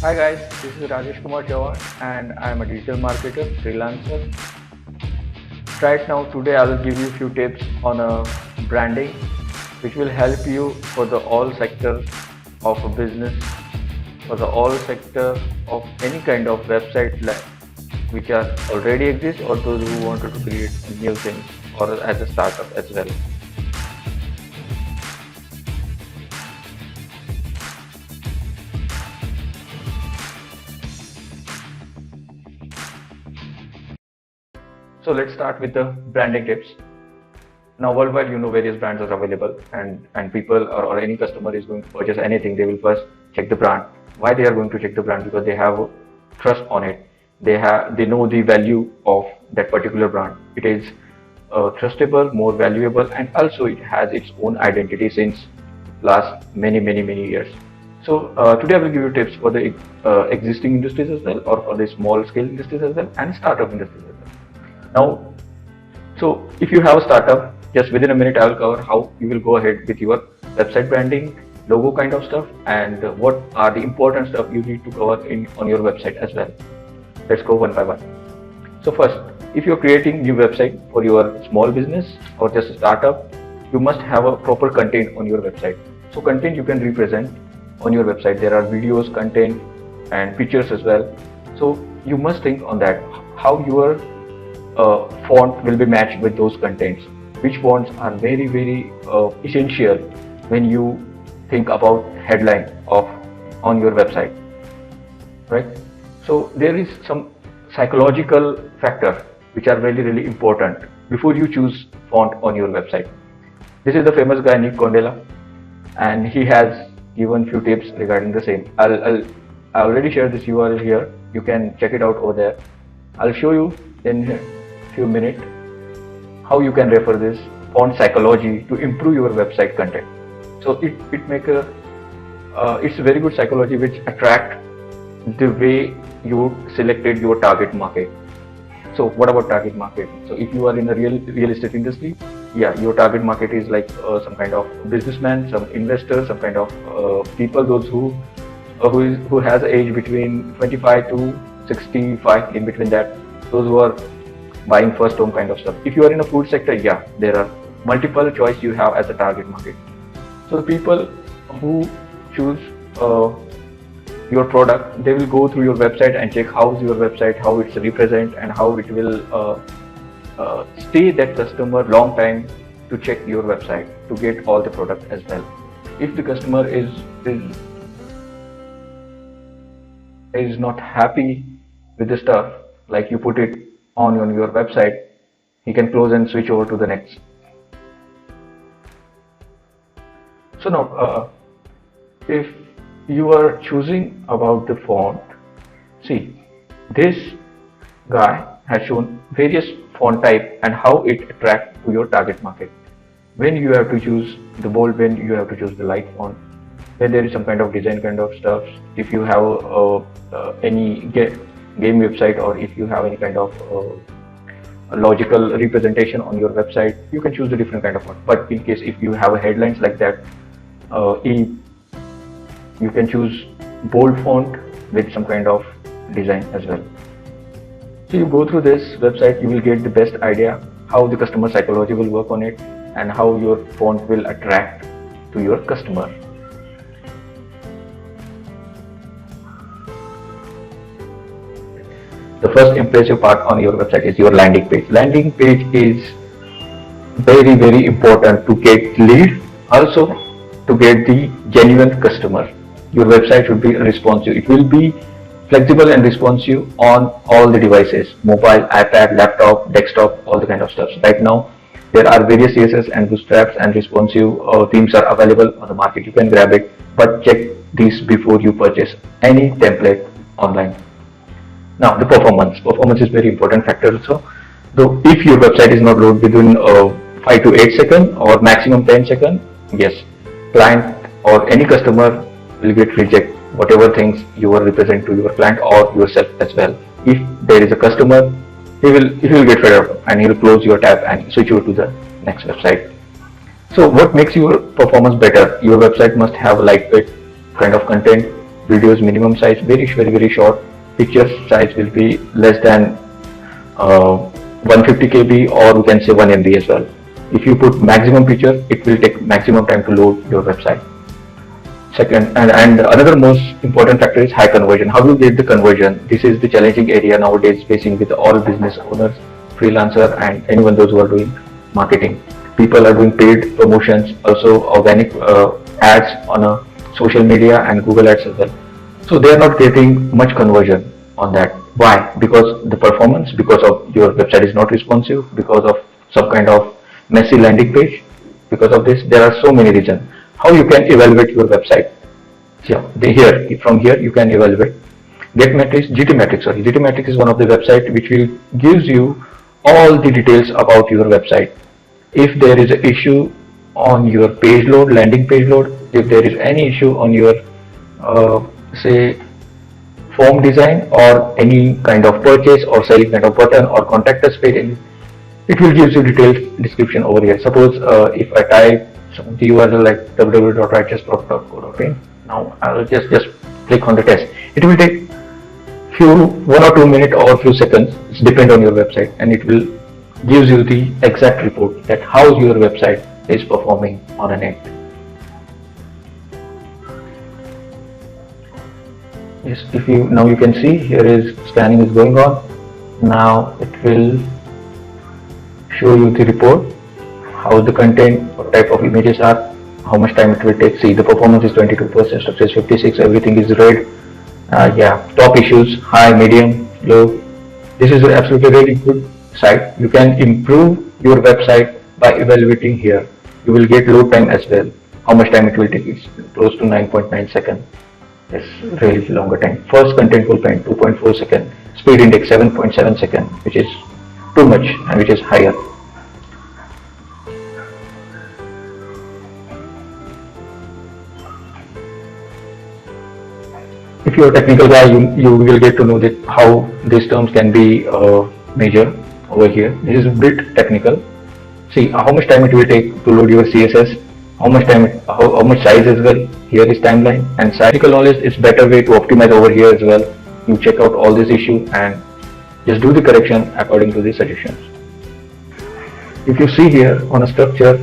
Hi guys, this is Rajesh Kumar Chauhan and I am a digital marketer, freelancer. Right now, today I will give you a few tips on branding which will help you for the all sector of a business, for the all sector of any kind of website which are already exist or those who wanted to create new things or as a startup as well. So let's start with the branding tips. Now worldwide, various brands are available, and people or any customer is going to purchase anything. They will first check the brand. Why they are going to check the brand? Because they have trust on it. They know the value of that particular brand. It is trustable, more valuable, and also it has its own identity since last many years. So today I will give you tips for the existing industries as well, or for the small scale industries as well, and startup industries as well. Now, so if you have a startup, just within a minute I will cover how you will go ahead with your website branding, logo kind of stuff, and what are the important stuff you need to cover on your website as well. Let's go one by one. So first, if you're creating new website for your small business or just a startup, you must have a proper content on your website. So content you can represent on your website. There are videos, content, and pictures as well. So you must think on that, how your font will be matched with those contents. Which fonts are very essential when you think about headline on your website, right? So there is some psychological factor which are really important before you choose font on your website. This is the famous guy Nick Condella, and he has given few tips regarding the same. I already shared this URL here. You can check it out over there. I'll show you in few minutes how you can refer this font psychology to improve your website content. So it's a very good psychology which attract the way you selected your target market. So what about target market? So if you are in the real estate industry, yeah, your target market is like some kind of businessman, some investor, some kind of people, those who has age between 25 to 65, in between that, those who are buying first home kind of stuff. If you are in a food sector, yeah, there are multiple choice you have as a target market. So the people who choose your product, they will go through your website and check how's your website, how it's represent, and how it will stay that customer long time to check your website to get all the product as well. If the customer is not happy with the stuff, like you put it on your website, he can close and switch over to the next. So now, if you are choosing about the font, see, this guy has shown various font type and how it attracts to your target market. When you have to choose the bold pen, you have to choose the light font. When there is some kind of design kind of stuff, if you have any game website, or if you have any kind of logical representation on your website, you can choose the different kind of font. But in case if you have a headlines like that, you can choose bold font with some kind of design as well. So you go through this website, you will get the best idea how the customer psychology will work on it and how your font will attract to your customer. The first impressive part on your website is your landing page. Landing page is very important to get lead, also to get the genuine customer. Your website should be responsive. It will be flexible and responsive on all the devices: mobile, iPad, laptop, desktop, all the kind of stuff. Right now, there are various CSS and bootstraps and responsive themes are available on the market. You can grab it, but check these before you purchase any template online. Now, the performance is very important factor also. Though if your website is not loaded within 5 to 8 seconds or maximum 10 seconds, yes, client or any customer will get reject whatever things you are represent to your client or yourself as well. If there is a customer, he will get fed up and he will close your tab and switch you to the next website. So what makes your performance better? Your website must have a lightweight kind of content. videos minimum size very short. Picture size will be less than 150 KB, or we can say 1 MB as well. If you put maximum picture, it will take maximum time to load your website. Second, and another most important factor is high conversion. How do you get the conversion? This is the challenging area nowadays facing with all business owners, freelancer, and anyone those who are doing marketing. People are doing paid promotions, also organic ads on a social media and Google Ads as well. So they are not getting much conversion on that. Why? Because the performance, because of your website is not responsive, because of some kind of messy landing page. Because of this, there are so many reasons. How you can evaluate your website? Yeah, from here you can evaluate. GTmetrix is one of the website which will gives you all the details about your website. If there is an issue on your page load, landing page load, if there is any issue on your say form design or any kind of purchase or selling kind of button or contact us page, it will give you detailed description over here. Suppose if I type the URL like www.righteousprop.co.in, now I will just click on the test. It will take 1 or 2 minutes or few seconds, it depends on your website, and it will gives you the exact report that how your website is performing on a net. Yes, now you can see here is scanning is going on. Now it will show you the report, how the content, what type of images are, how much time it will take. See, the performance is 22%, success 56, everything is red. Yeah, top issues, high, medium, low. This is absolutely really good site. You can improve your website by evaluating here. You will get load time as well. How much time it will take? It's close to 9.9 seconds. It's really longer time. First contentful time 2.4 seconds. Speed index 7.7 seconds, which is too much and which is higher. If you're a technical guy, you will get to know that how these terms can be measured over here. This is a bit technical. See how much time it will take to load your CSS, how much time, how much size as well. Here is timeline, and technical knowledge is better way to optimize over here as well. You check out all this issue and just do the correction according to the suggestions. If you see here on a structure,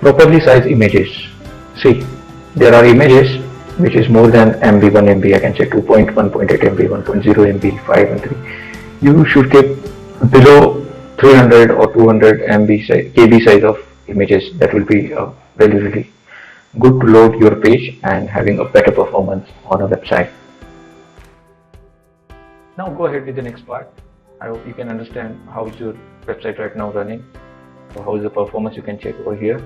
properly sized images. See, there are images which is more than MB, 1 MB, I can say 2.1.8 MB, 1.0 MB, 5 and 3. You should keep below 300 or 200 MB size, KB size of images. That will be really good to load your page and having a better performance on a website. Now go ahead with the next part. I hope you can understand how is your website right now running. So how is the performance, you can check over here.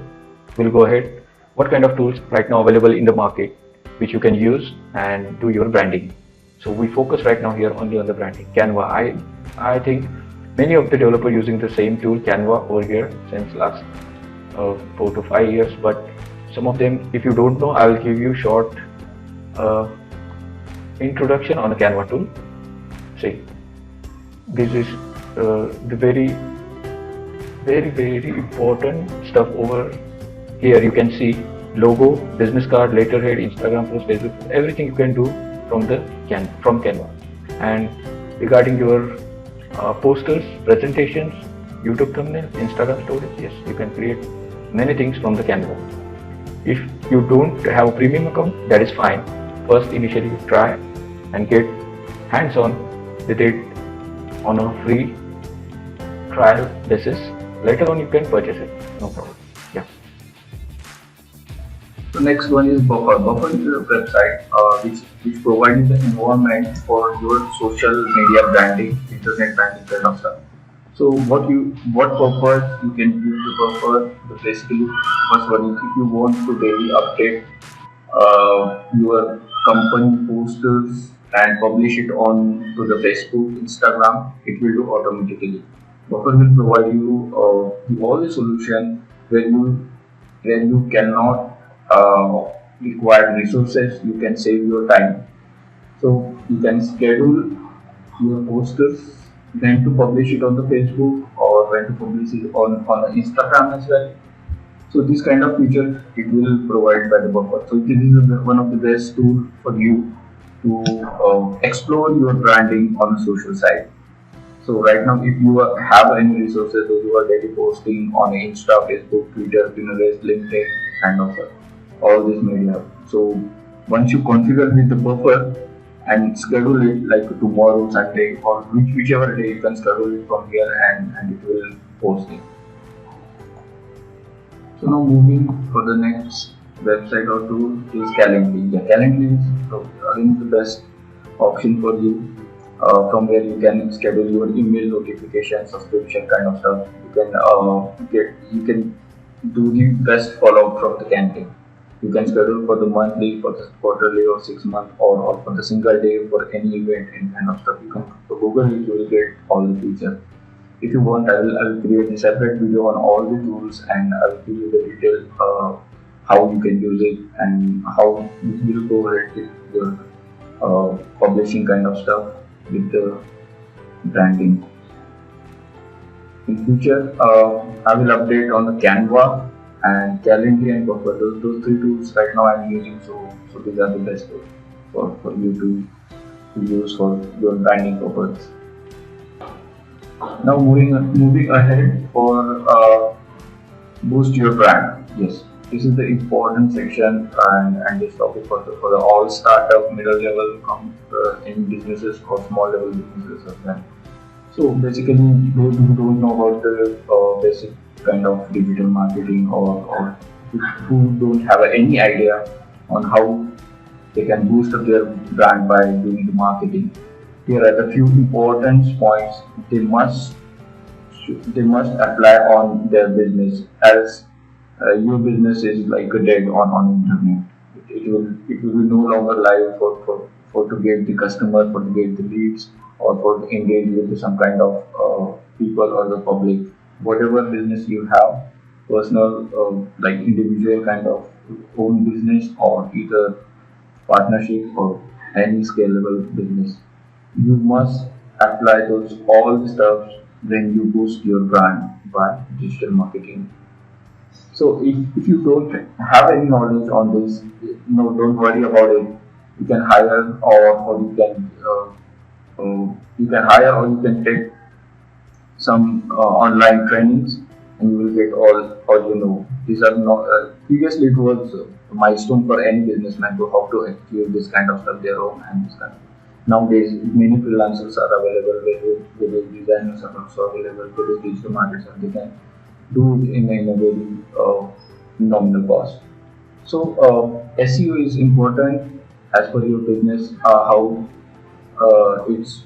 We'll go ahead. What kind of tools right now available in the market which you can use and do your branding. So we focus right now here only on the branding. Canva. I think many of the developers using the same tool Canva over here since last 4 to 5 years, but some of them, if you don't know, I will give you short introduction on the Canva tool. See, this is the very important stuff over here. You can see logo, business card, letterhead, Instagram post, Facebook, everything you can do from Canva. And regarding your posters, presentations, YouTube thumbnail, Instagram stories, yes, you can create many things from the Canva. If you don't have a premium account, that is fine. First, initially you try and get hands-on with it on a free trial basis. Later on, you can purchase it, no problem. Yeah. The next one is Buffer. Buffer is a website which provides the environment for your social media branding, internet branding kind of stuff. So what purpose you can use the Buffer? Basically, first one is if you want to daily update your company posters and publish it on to the Facebook, Instagram, it will do automatically. Buffer will provide you all the solution where you cannot require resources, you can save your time. So you can schedule your posters, when to publish it on the Facebook or when to publish it on Instagram as well. So this kind of feature it will provide by the buffer. So this is one of the best tool for you to explore your branding on the social side. So right now, if you have any resources, those who are daily posting on Insta, Facebook, Twitter, Pinterest, LinkedIn, kind of all this media. So once you configure with the buffer and schedule it like tomorrow, Sunday, or whichever day you can schedule it from here, and it will post it. So now moving for the next website or tool is Calendly. Yeah, Calendly is again the best option for you, from where you can schedule your email notification, subscription kind of stuff. You can do the best follow up from the campaign. You can schedule for the monthly, for the quarterly, or 6 month, or for the single day for any event and kind of stuff. You can so Google it, you will get all the features. If you want, I will create a separate video on all the tools, and I will give you the detail how you can use it and how you will go ahead with your publishing kind of stuff with the branding. In future, I will update on the Canva and Calendly and Buffer. Those three tools right now I'm using, so these are the best tools for you to use for your branding purpose. Now moving ahead for boost your brand. Yes, this is the important section, and this topic for the all startup, middle level in businesses or small level businesses as well. So basically, those who don't know about the basic kind of digital marketing, or who don't have any idea on how they can boost up their brand by doing the marketing, here are the few important points they must apply on their business, as your business is like a dead on internet. It will be no longer live for to get the customer, for to get the leads, or for to engage with some kind of people or the public. Whatever business you have, personal, like individual kind of own business, or either partnership or any scalable business, you must apply those all the stuff when you boost your brand by digital marketing. So if you don't have any knowledge on this, no, don't worry about it. You can hire, or you can hire, or you can take some online trainings, and you will get all you know. These are not previously it was a milestone for any businessman to how to achieve this kind of stuff their own, and this kind of. Nowadays, many freelancers are available, various designers are also available, various digital marketers, and they can do it in a very nominal cost. So SEO is important as per your business. How it's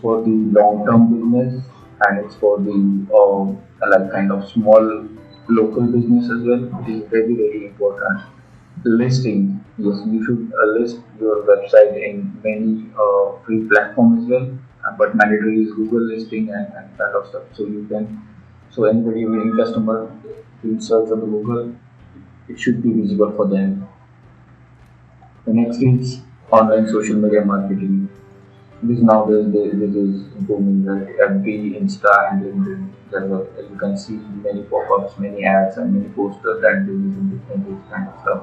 for the long term business, and it's for the like kind of small local business as well. It is very important. Listing, yes, you should list your website in many free platforms as well, but mandatory is Google listing and that of stuff. So you can, so anybody, any customer will search on the Google, it should be visible for them. The next is online social media marketing. This nowadays this is booming, right? FB, Insta, and LinkedIn. You can see many pop-ups, many ads, and many posters that they use in different this kind of stuff.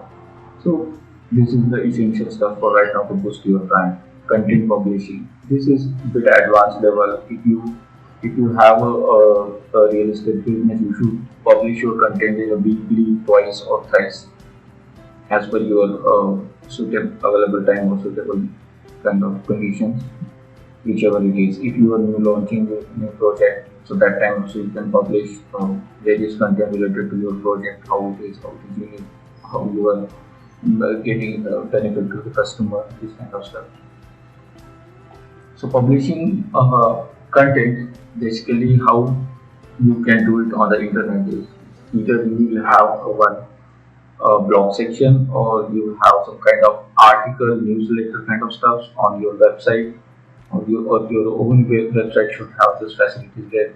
So this is the essential stuff for right now to boost your brand. Content publishing. This is a bit advanced level. If you have a real estate business, you should publish your content in a weekly, twice or thrice, as per your suitable available time or suitable kind of conditions, whichever it is. If you are launching a new project, so that time also you can publish various content related to your project, how it is unique, how you are getting benefit to the customer, this kind of stuff. So publishing content, basically how you can do it on the internet is either you will have one blog section, or you have some kind of article, newsletter kind of stuff on your website, or your own website should have this facilities that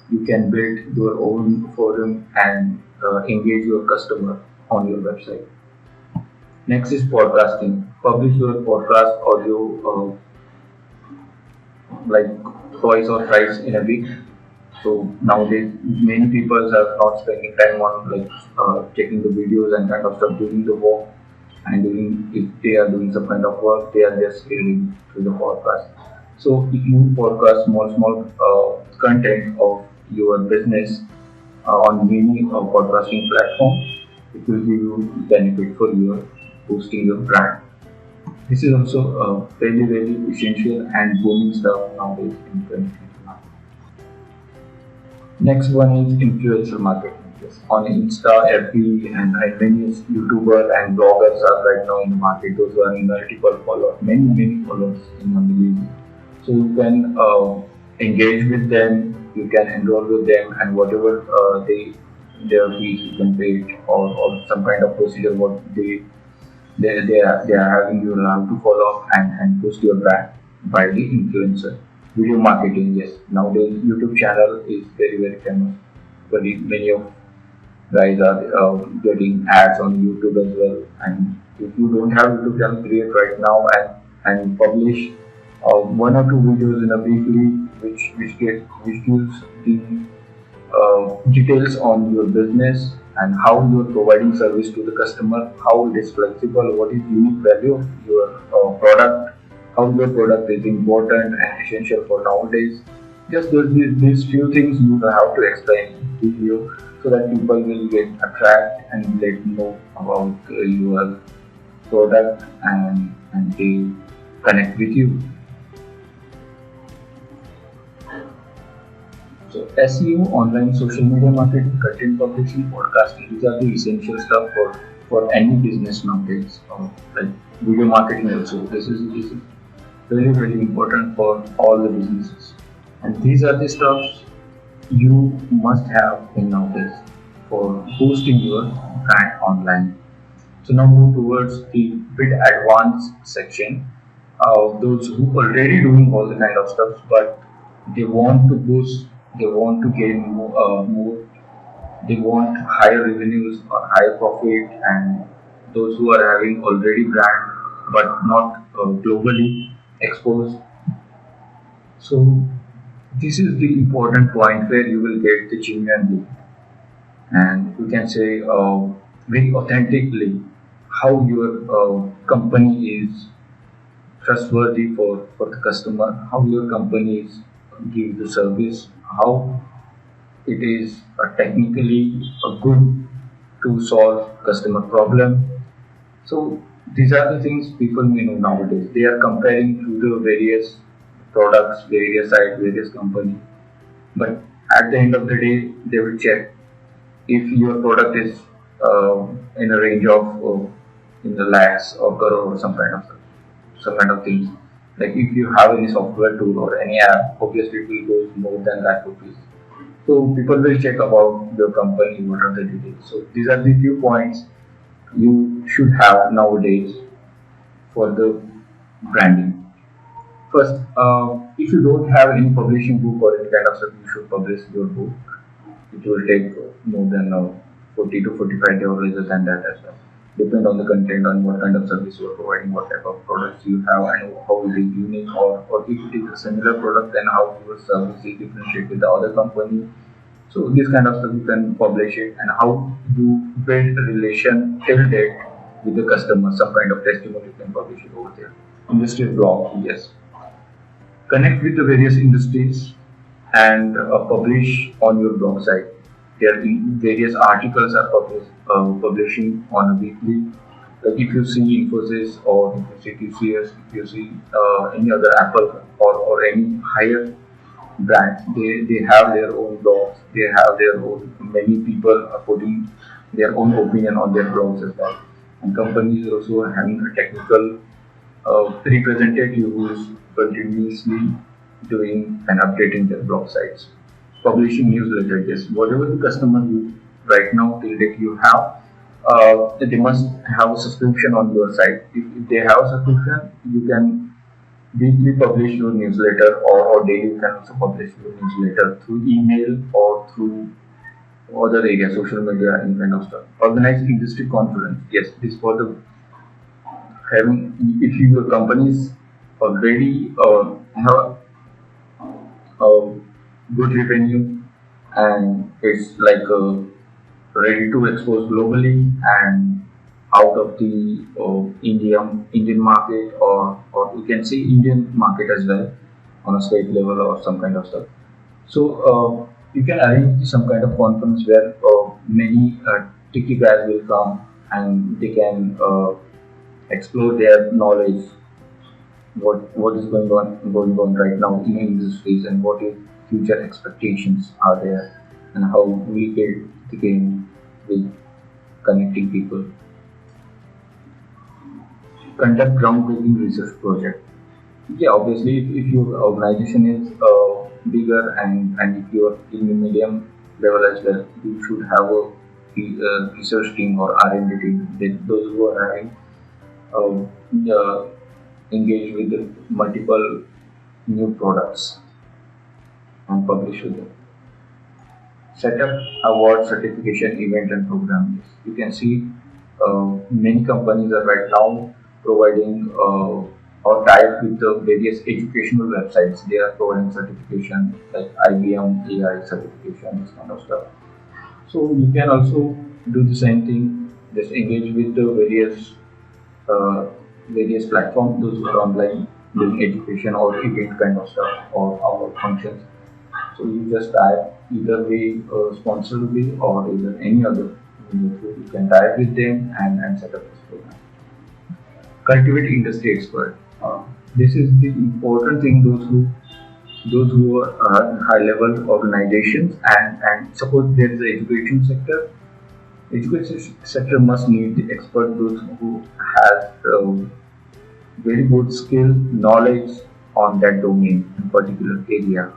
you can build your own forum and engage your customer on your website. Next is podcasting. Publish your podcast audio like twice or thrice in a week. So nowadays, many people are not spending time on checking the videos and kind of stuff during the work, and doing if they are doing some kind of work, they are just hearing through the podcast. So if you podcast small content of your business on many podcasting platforms, it will give you benefit for your boosting your brand. This is also very essential and booming stuff nowadays in 2021. Next one is influencer marketing. Yes. On Insta, FB, and many YouTubers and bloggers are right now in the market. Those who are multiple followers, many followers in one release. So you can engage with them, you can enroll with them, and whatever their fees you can pay it, or some kind of procedure what they are having, you will have to follow and boost your brand by the influencer. Video marketing, yes. Nowadays YouTube channel is very famous. Very many of guys are getting ads on YouTube as well. And if you don't have YouTube channel, create right now and publish one or two videos in a weekly, which gives the details on your business and how you are providing service to the customer, how it is flexible, what is unique value of your product, how your product is important and essential for nowadays. Just these few things you will have to explain to you, so that people will get attracted and let know about your product, and they connect with you. So SEO, online social media marketing, content publishing, podcasting, these are the essential stuff for any business nowadays. Like video marketing also. This is very important for all the businesses. And these are the stuffs you must have in nowadays for boosting your brand online. So now move towards the bit advanced section. Those who already doing all the kind of stuff, but they want to boost, they want to gain more, they want higher revenues or higher profit, and those who are having already brand but not globally exposed. So this is the important point where you will get the genuinely, and you can say very authentically how your company is trustworthy for the customer, how your company is give the service, how it is technically good to solve customer problem. So these are the things people may know nowadays. They are comparing to the various products, various sites, various company. But at the end of the day, they will check if your product is in a range of in the lakhs or crore or some kind of things. Like if you have any software tool or any app, obviously it will go more than that rupees. So people will check about your company, what are the details. So these are the few points you should have nowadays for the branding. First, if you don't have any publishing book or any kind of stuff, you should publish your book. It will take more than 40 to 45 days or rather than that as well. Depend on the content, on what kind of service you are providing, what type of products you have, and how it is unique, or if it is a similar product, then how your service is differentiate with the other company. So this kind of stuff you can publish it, and how you build a relation till date with the customer, some kind of testimony you can publish it over there. Industry blog, yes. Connect with the various industries and publish on your blog site. There various articles are publishing on a weekly. Like if you see Infosys or if you see TCS, if you see any other Apple or any higher brands, they have their own blogs, they have their own, many people are putting their own opinion on their blogs as well. And companies also having a technical representative who is continuously doing and updating their blog sites. Publishing newsletter, yes, whatever the customer you right now till date you have, they must have a subscription on your site. If they have a subscription, you can weekly publish your newsletter, or daily you can also publish your newsletter through email or through other areas, social media, any kind of stuff. Organize industry conference, yes, this for the having, if your companies already have good revenue, and it's like ready to expose globally and out of the Indian market, or you can say Indian market as well on a state level or some kind of stuff. So you can arrange some kind of conference where many techie guys will come and they can explore their knowledge, what is going on right now in industries, and what is future expectations are there, and how we build the game with connecting people. Conduct groundbreaking research project. Yeah, obviously, if your organization is bigger, and if you are in the medium level as well, you should have a research team or R&D team. Those who are having uh, engaged with the multiple new products and publish with them. Set up award certification event and programs. You can see many companies are right now providing or tied with the various educational websites. They are providing certification like IBM AI certification, this kind of stuff. So you can also do the same thing. Just engage with the uh, various platforms, those who are online doing education or event kind of stuff or our functions. So you just type either way sponsored way or either any other method. You can type with them and set up this program. Cultivate industry expert. This is the important thing. Those who are high level organizations, and suppose there is an education sector. Education sector must need the expert, those who has very good skill, knowledge on that domain in particular area.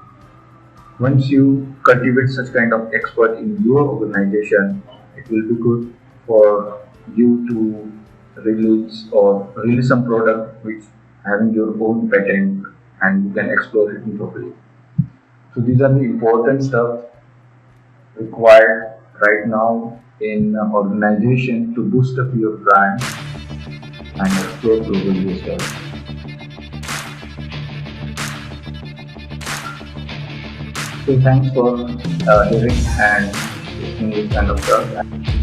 Once you cultivate such kind of expert in your organization, it will be good for you to release some product which having your own patent, and you can explore it properly. So these are the important stuff required right now in organization to boost up your brand and explore globally as well. So thanks for hearing and listening this kind of stuff.